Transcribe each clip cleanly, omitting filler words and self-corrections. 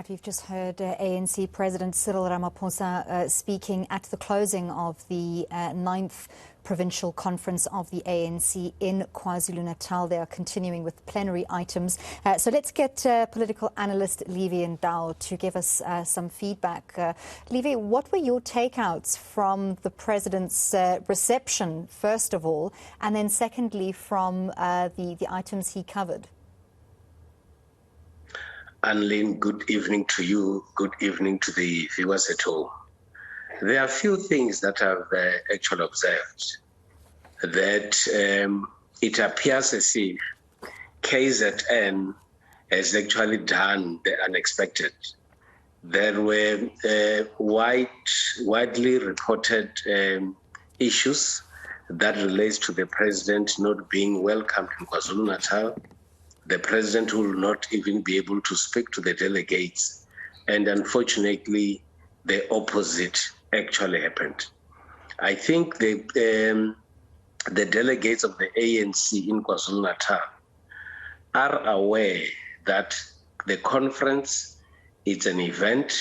Right, we've just heard ANC President Cyril Ramaphosa speaking at the closing of the 9th Provincial Conference of the ANC in KwaZulu-Natal. They are continuing with plenary items. So let's get political analyst Levy Ndou to give us some feedback. Levy, what were your takeouts from the President's reception, first of all, and then secondly from the items he covered? Anlene, good evening to you. Good evening to the viewers at home. There are a few things that I've actually observed. That it appears as if KZN has actually done the unexpected. There were widely reported issues that relates to the president not being welcomed in KwaZulu-Natal. The president will not even be able to speak to the delegates. And unfortunately, the opposite actually happened. I think the delegates of the ANC in KwaZulu-Natal are aware that the conference is an event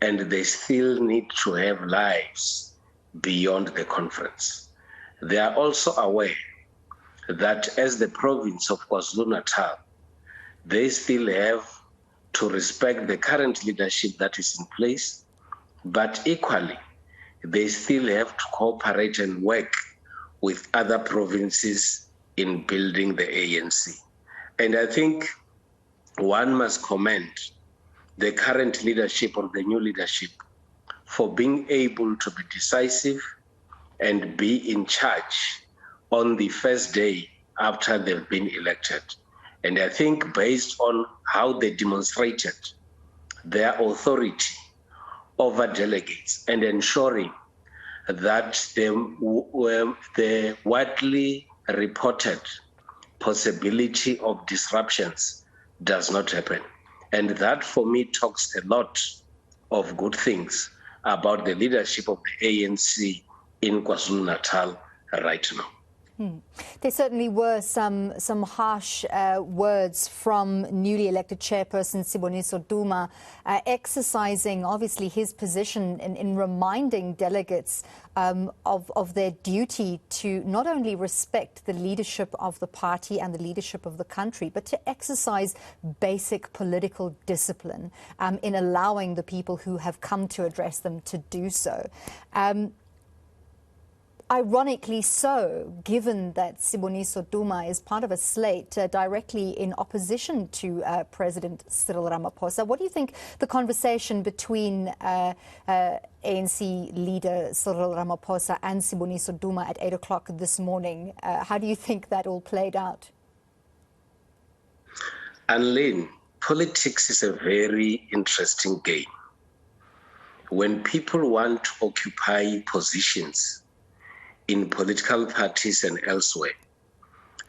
and they still need to have lives beyond the conference. They are also aware that as the province of KwaZulu-Natal, they still have to respect the current leadership that is in place, but equally, they still have to cooperate and work with other provinces in building the ANC. And I think one must commend the current leadership or the new leadership for being able to be decisive and be in charge on the first day after they've been elected. And I think based on how they demonstrated their authority over delegates and ensuring that the widely reported possibility of disruptions does not happen. And that for me talks a lot of good things about the leadership of the ANC in KwaZulu-Natal right now. There certainly were some harsh words from newly elected chairperson President Duma, exercising obviously his position in reminding delegates of their duty to not only respect the leadership of the party and the leadership of the country, but to exercise basic political discipline in allowing the people who have come to address them to do so. Ironically so, given that President Duma is part of a slate directly in opposition to President Cyril Ramaphosa. What do you think the conversation between ANC leader Cyril Ramaphosa and President Duma at 8 o'clock this morning, how do you think that all played out? Anlene, politics is a very interesting game. When people want to occupy positions in political parties and elsewhere,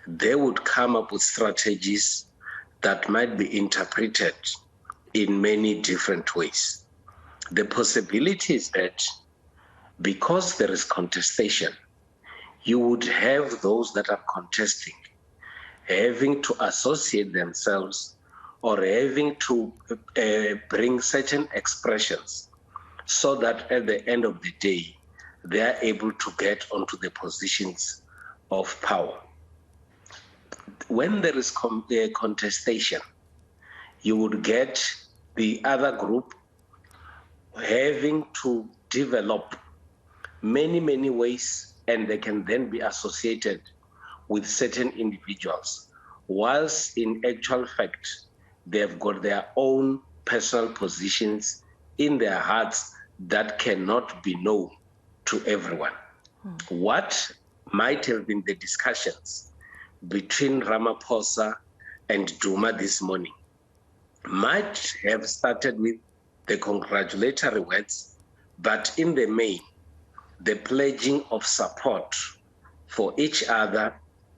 they would come up with strategies that might be interpreted in many different ways. The possibility is that because there is contestation, you would have those that are contesting having to associate themselves or having to bring certain expressions so that at the end of the day, they are able to get onto the positions of power. When there is contestation, you would get the other group having to develop many ways, and they can then be associated with certain individuals, whilst in actual fact, they've got their own personal positions in their hearts that cannot be known to everyone. What might have been the discussions between Ramaphosa and Duma this morning might have started with the congratulatory words, but in the main, the pledging of support for each other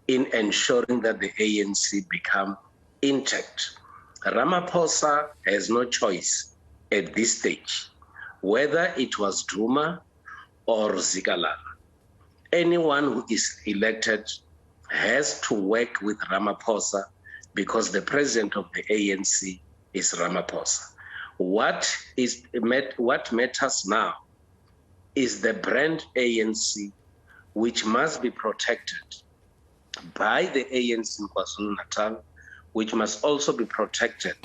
in ensuring that the ANC become intact. Ramaphosa has no choice at this stage, whether it was Duma or Zikalala. Anyone who is elected has to work with Ramaphosa because the president of the ANC is Ramaphosa. What matters now is the brand ANC, which must be protected by the ANC in KwaZulu-Natal, which must also be protected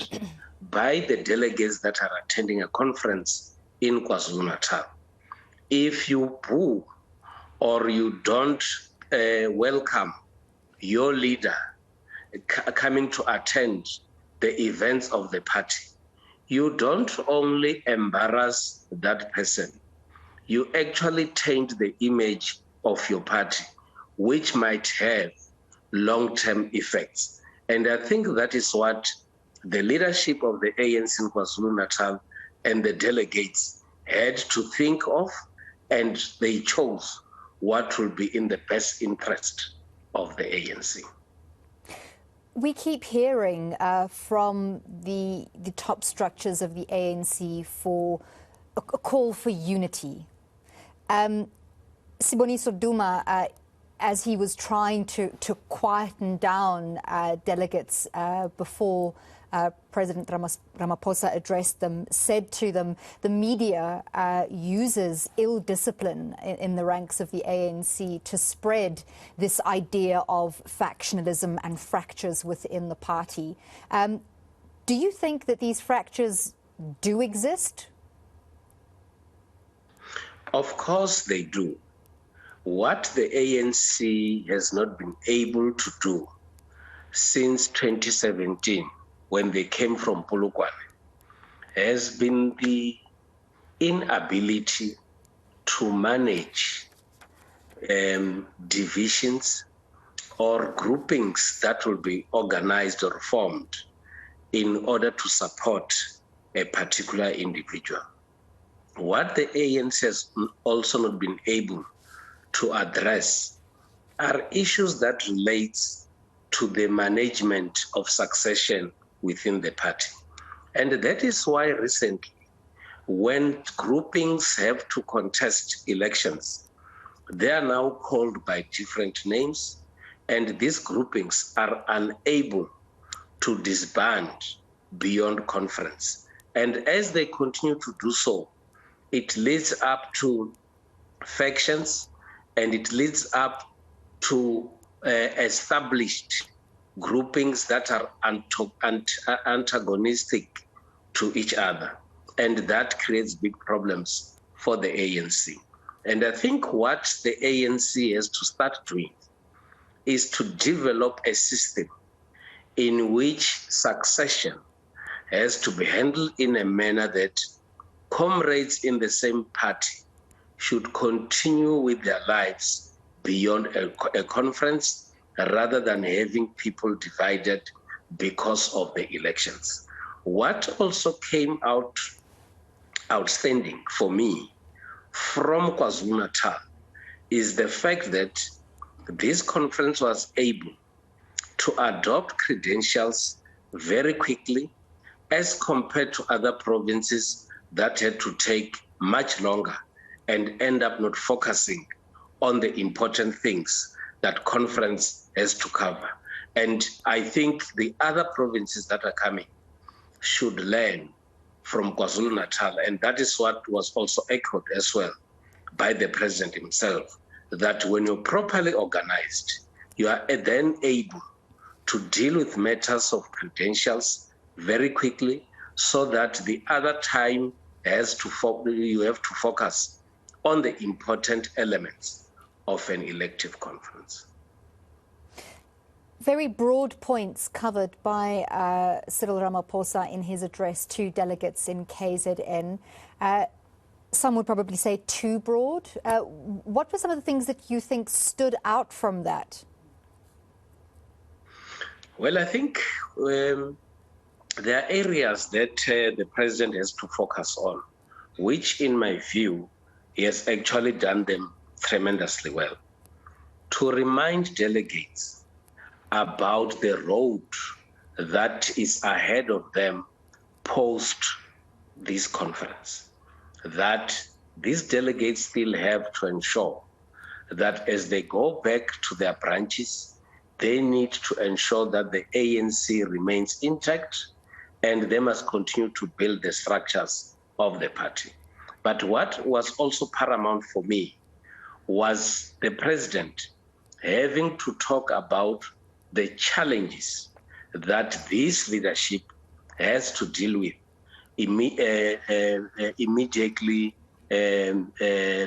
by the delegates that are attending a conference in KwaZulu-Natal. If you boo or you don't welcome your leader coming to attend the events of the party, you don't only embarrass that person, you actually taint the image of your party, which might have long-term effects. And I think that is what the leadership of the ANC in KwaZulu-Natal and the delegates had to think of, and they chose what will be in the best interest of the ANC. We keep hearing from the top structures of the ANC for a call for unity. Siboniso Duma, as he was trying to quieten down delegates before President Ramaphosa addressed them, said to them, the media uses ill discipline in the ranks of the ANC to spread this idea of factionalism and fractures within the party. Do you think that these fractures do exist? Of course they do. What the ANC has not been able to do since 2017, when they came from Polokwane, has been the inability to manage divisions or groupings that will be organized or formed in order to support a particular individual. What the ANC has also not been able to address are issues that relates to the management of succession within the party. And that is why recently, when groupings have to contest elections, they are now called by different names, and these groupings are unable to disband beyond conference. And as they continue to do so, it leads up to factions, and it leads up to established groupings that are antagonistic to each other. And that creates big problems for the ANC. And I think what the ANC has to start doing is to develop a system in which succession has to be handled in a manner that comrades in the same party should continue with their lives beyond a conference, rather than having people divided because of the elections. What also came out outstanding for me from KwaZulu-Natal is the fact that this conference was able to adopt credentials very quickly as compared to other provinces that had to take much longer and end up not focusing on the important things that conference has to cover. And I think the other provinces that are coming should learn from KwaZulu-Natal, and that is what was also echoed as well by the president himself, that when you're properly organized, you are then able to deal with matters of credentials very quickly, so that the other time you have to focus on the important elements of an elective conference. Very broad points covered by Cyril Ramaphosa in his address to delegates in KZN. Some would probably say too broad. What were some of the things that you think stood out from that? Well, I think there are areas that the president has to focus on, which in my view, he has actually done them tremendously well. To remind delegates about the road that is ahead of them post this conference, that these delegates still have to ensure that as they go back to their branches, they need to ensure that the ANC remains intact, and they must continue to build the structures of the party. But what was also paramount for me was the president having to talk about the challenges that this leadership has to deal with immediately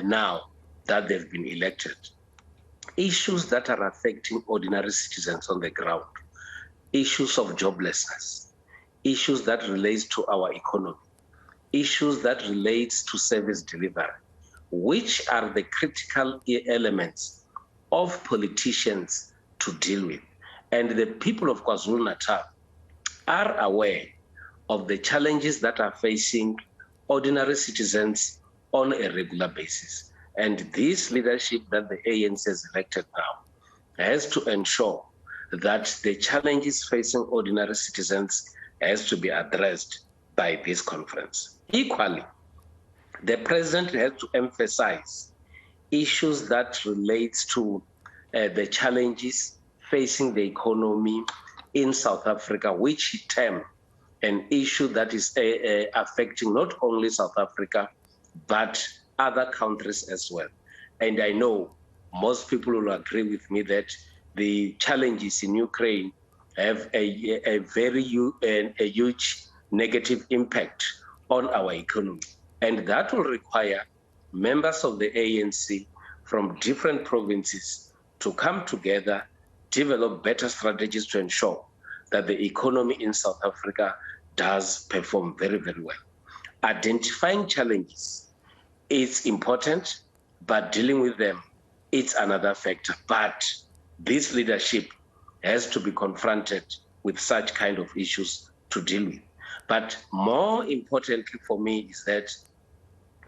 now that they've been elected. Issues that are affecting ordinary citizens on the ground, issues of joblessness, issues that relate to our economy, issues that relate to service delivery, which are the critical elements of politicians to deal with. And the people of KwaZulu-Natal are aware of the challenges that are facing ordinary citizens on a regular basis. And this leadership that the ANC has elected now has to ensure that the challenges facing ordinary citizens has to be addressed by this conference. Equally, the president has to emphasize issues that relate to the challenges facing the economy in South Africa, which he termed an issue that is affecting not only South Africa, but other countries as well. And I know most people will agree with me that the challenges in Ukraine have a very huge negative impact on our economy. And that will require members of the ANC from different provinces to come together, develop better strategies to ensure that the economy in South Africa does perform very, very well. Identifying challenges is important, but dealing with them, it's another factor. But this leadership has to be confronted with such kind of issues to deal with. But more importantly for me is that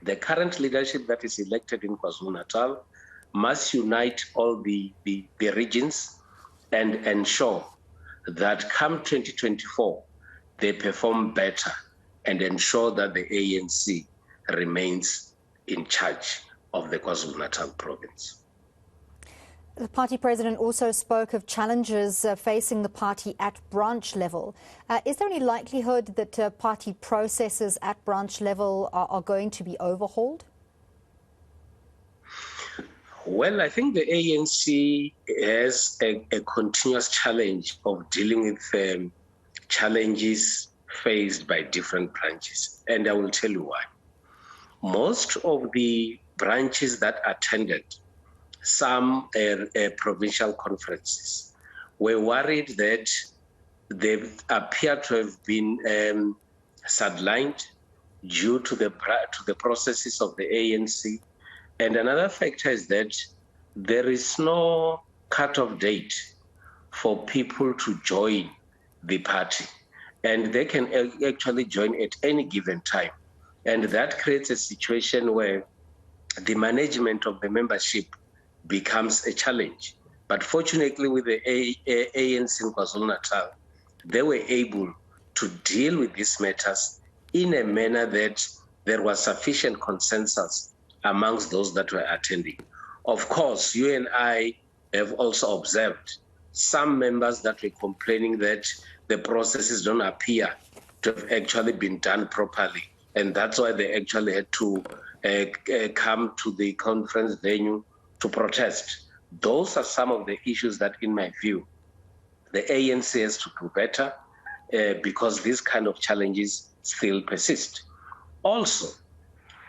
the current leadership that is elected in KwaZulu-Natal must unite all the regions and ensure that come 2024, they perform better and ensure that the ANC remains in charge of the KwaZulu-Natal province. The party president also spoke of challenges facing the party at branch level. Is there any likelihood that party processes at branch level are going to be overhauled? Well, I think the ANC has a continuous challenge of dealing with challenges faced by different branches. And I will tell you why. Most of the branches that attended some provincial conferences were worried that they appear to have been sidelined due to the processes of the ANC. And another factor is that there is no cut-off date for people to join the party. And they can actually join at any given time. And that creates a situation where the management of the membership becomes a challenge. But fortunately, with the ANC in KwaZulu-Natal, they were able to deal with these matters in a manner that there was sufficient consensus amongst those that were attending. Of course, you and I have also observed some members that were complaining that the processes don't appear to have actually been done properly. And that's why they actually had to come to the conference venue to protest. Those are some of the issues that, in my view, the ANC has to do better because these kind of challenges still persist. Also,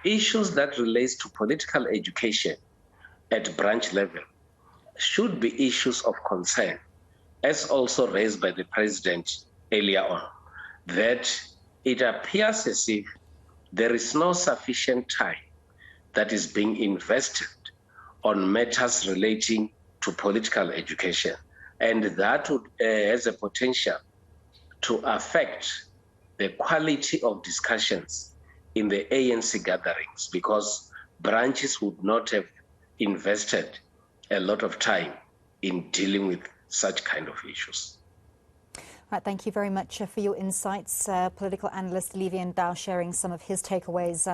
issues that relate to political education at branch level should be issues of concern, as also raised by the president earlier on, that it appears as if there is no sufficient time that is being invested on matters relating to political education. And that would, has a potential to affect the quality of discussions in the ANC gatherings, because branches would not have invested a lot of time in dealing with such kind of issues. Right, thank you very much for your insights. Political analyst Levy Ndou sharing some of his takeaways